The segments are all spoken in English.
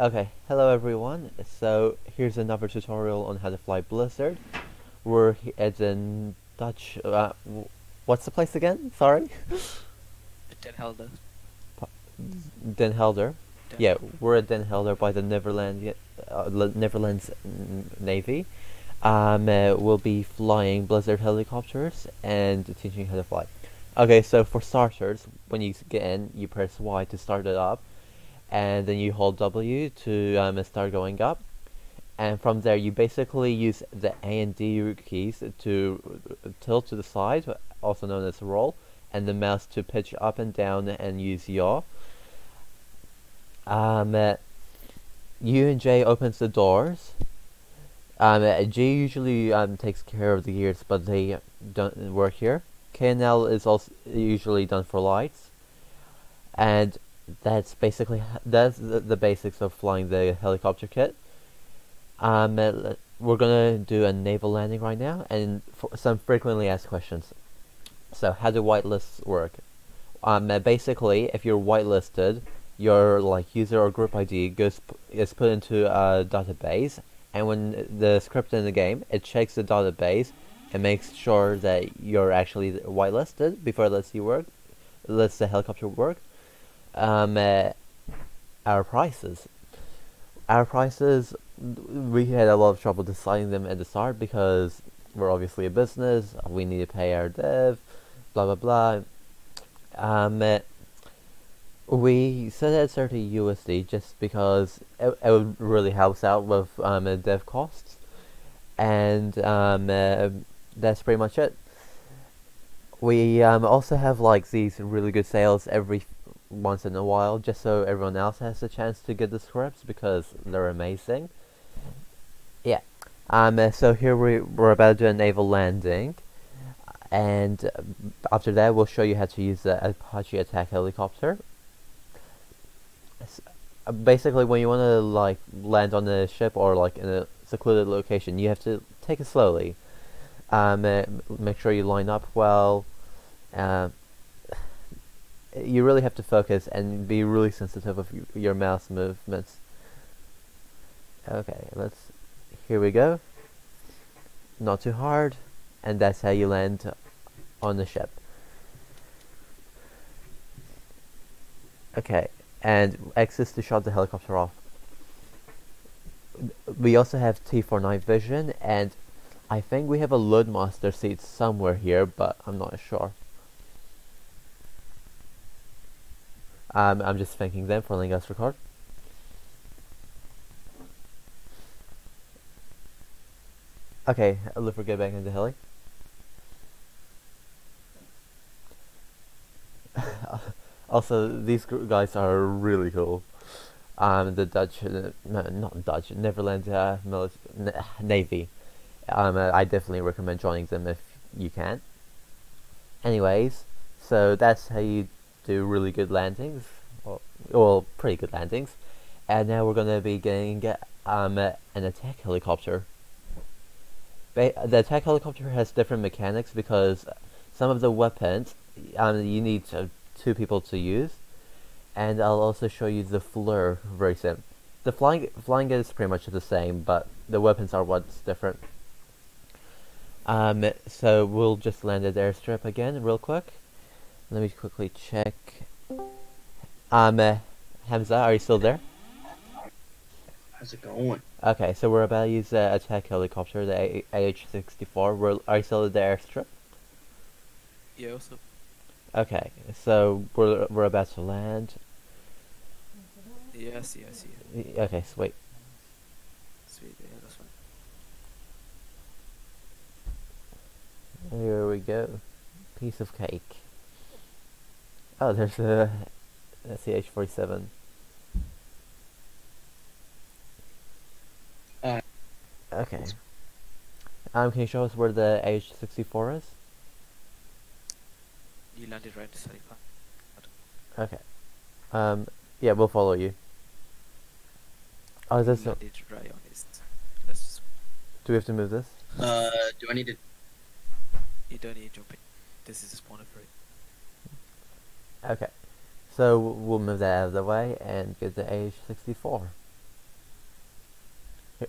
Okay, hello everyone. So here's another tutorial on how to fly Blizzard. It's in Dutch. What's the place again? Sorry, Den Helder. Den Helder. Den Yeah, Helder. we're at Den Helder by the Netherlands Navy. We'll be flying Blizzard helicopters and teaching how to fly. Okay, so for starters, when you get in, you press Y to start it up, and then you hold W to start going up. And from there you basically use the A and D keys to tilt to the side, also known as roll, and the mouse to pitch up and down and use yaw. Um, uh, U and J opens the doors. J usually takes care of the gears, but they don't work here. K and L is also usually done for lights, and that's the basics of flying the helicopter kit. We're gonna do a naval landing right now, and for some frequently asked questions. So, how do whitelists work? Basically, if you're whitelisted, your like user or group ID is put into a database, and when the script in the game, it checks the database and makes sure that you're actually whitelisted before it lets the helicopter work. Um, uh, our prices. Our prices, we had a lot of trouble deciding them at the start because we're obviously a business. We need to pay our dev, blah blah blah. Um, we set it at 30 USD just because it really helps out with dev costs, and that's pretty much it. We also have like these really good sales every once in a while, just so everyone else has a chance to get the scripts because they're amazing. Yeah. So here we're about to do a naval landing, and after that we'll show you how to use the Apache attack helicopter. Basically, when you want to like land on a ship or like in a secluded location, you have to take it slowly. Make sure you line up well. Uh, you really have to focus and be really sensitive of your mouse movements. Okay, here we go. Not too hard, and that's how you land on the ship. Okay, and X is to shut the helicopter off. We also have T4 night vision, and I think we have a loadmaster seat somewhere here, but I'm not sure. I'm just thanking them for letting us record. Okay, let's get back into heli. Also, these guys are really cool. The Dutch, no, not Dutch, Netherlands Navy. I definitely recommend joining them if you can. Anyways, so that's how you do really good landings, well, pretty good landings. And now we're gonna be getting an attack helicopter. The attack helicopter has different mechanics because some of the weapons you need two people to use, and I'll also show you the fleur very soon. The flying is pretty much the same, but the weapons are what's different. So we'll just land at the airstrip again real quick. Let me quickly check. Hamza, are you still there? How's it going? Okay, so we're about to use the attack helicopter, the AH-64. Are you still at the airstrip? Yeah, also. Okay, so we're about to land. Yes, yes, yeah. Okay, so wait. Sweet, yeah, that's fine. Here we go. Piece of cake. Oh, there's a CH-47. Okay. Can you show us where the AH-64 is? You landed right beside the Okay. Yeah, we'll follow you. Oh, You this. landed right on his. Let's. Do we have to move this? Do I need to? You don't need to jump in. This is a spawner for it. Okay. So we'll move that out of the way and get the AH-64.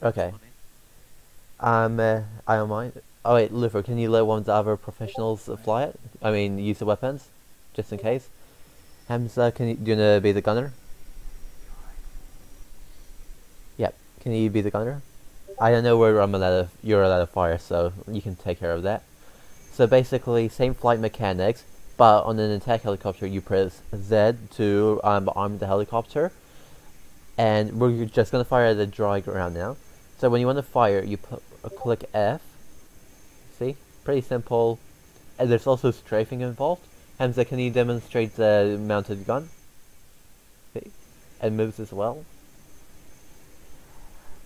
Okay. Funny. I don't mind. Oh wait, Luther, can you let one of the other professionals fly it? I mean, use the weapons, just in case. Hamza, do you wanna be the gunner? Yep. Can you be the gunner? I don't know where you're allowed to fire, so you can take care of that. So basically, same flight mechanics, but on an attack helicopter, you press Z to arm the helicopter, and we're just gonna fire the dry ground now. So when you want to fire, you click F. See, pretty simple. And there's also strafing involved. Hamza, can you demonstrate the mounted gun? See, it moves as well.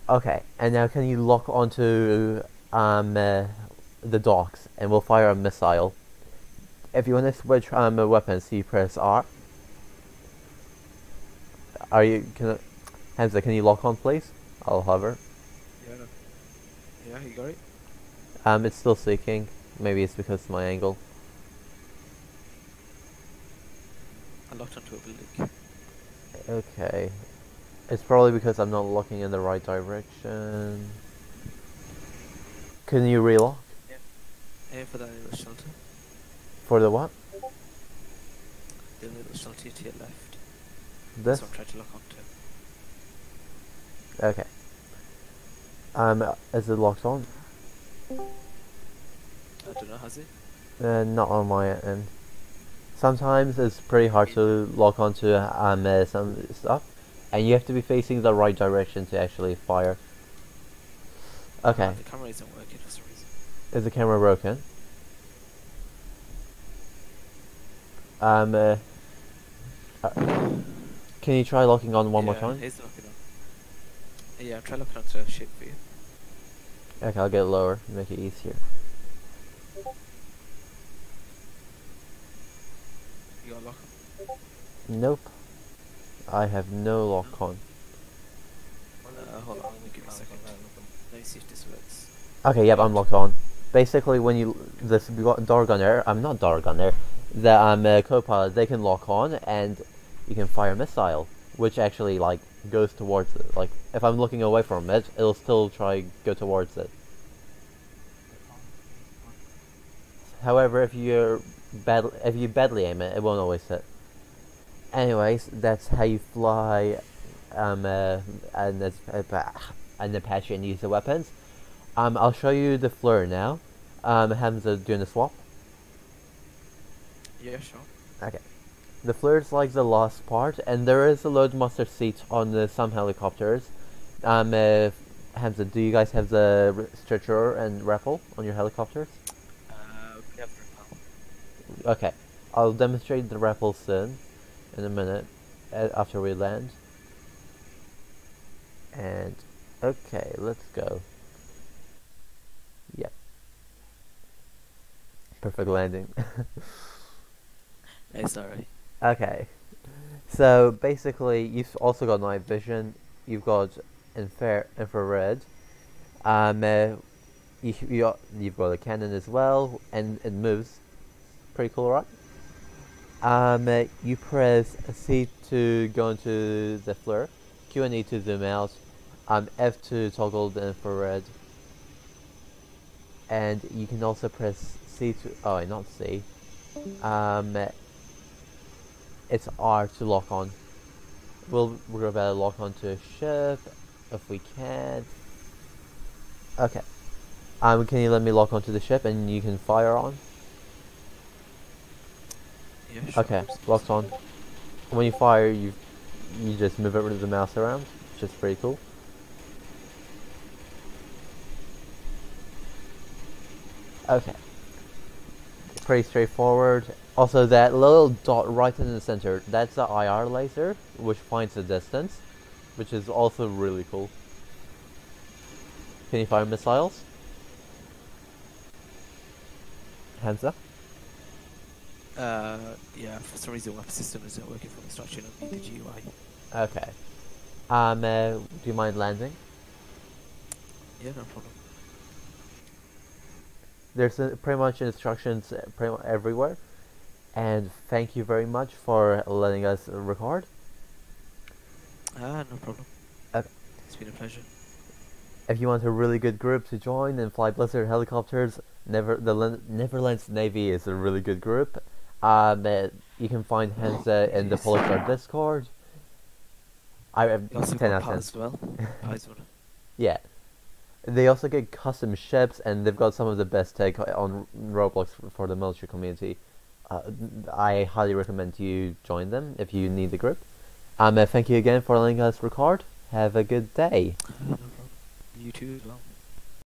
Okay, and now can you lock onto the docks, and we'll fire a missile. If you want to switch weapons, you press R. Hamza, can you lock on, please? I'll hover. Yeah, no. Yeah, you got it. It's still seeking. Maybe it's because of my angle. I locked onto a building. Okay. It's probably because I'm not looking in the right direction. Can you relock? Aim for that little shelter. For the what? The little shelter to your left. This? That's what I'm trying to lock onto. Okay. Is it locked on? I don't know, has it? Not on my end. Sometimes it's pretty hard to lock onto some stuff, and you have to be facing the right direction to actually fire. Okay. The camera isn't working for some reason. Is the camera broken? Can you try locking on one more time? Yeah, it's locking on. Yeah, try locking onto a ship for you. Okay, I'll get it lower, make it easier. You got lock on? Nope. I have no lock on. Hold on, let me give you a second. Let me see if this works. Okay, yep, I'm locked on. Basically, when this door gunner, I'm not door gunner, the co-pilot, they can lock on and you can fire a missile, which actually like goes towards it. Like if I'm looking away from it, it'll still try go towards it. However, if you badly aim it, it won't always hit. Anyways, that's how you fly an Apache and use the weapons. I'll show you the FLIR now. Hamza doing the swap. Yeah, sure. Okay. The FLIR is like the last part, and there is a Loadmaster seat on some helicopters. Hamza, do you guys have the stretcher and rappel on your helicopters? We have repel. Okay. I'll demonstrate the rappel soon, in a minute, after we land. And, okay, let's go. Yep. Perfect landing. It's alright. Okay. So basically, you've also got night vision. You've got infrared. You've got a cannon as well, and it moves. Pretty cool, right? You press C to go into the FLIR, Q and E to zoom out, F to toggle the infrared, and you can also press C to not C. It's R to lock on. We're about to lock onto a ship if we can. Okay. Can you let me lock onto the ship and you can fire on? Yeah, sure. Okay, locked on. When you fire, you just move the mouse around, which is pretty cool. Okay. Pretty straightforward. Also, that little dot right in the center, that's the IR laser, which finds the distance, which is also really cool. Can you fire missiles? Hands up. Yeah, for some reason weapon system isn't working for me, so I shouldn't need the GUI. Okay. Do you mind landing? Yeah, no problem. There's pretty much instructions pretty much everywhere. And thank you very much for letting us record. No problem. Okay. It's been a pleasure. if you want a really good group to join and fly Blizzard helicopters, Neverland's Navy is a really good group. You can find Hansa in the Polar Discord. I have You also 10 got out of 10. Pal as well. Pal as well. Yeah. They also get custom ships, and they've got some of the best tech on Roblox for the military community. I highly recommend you join them if you need the group. Thank you again for letting us record. Have a good day. No problem. You too as well.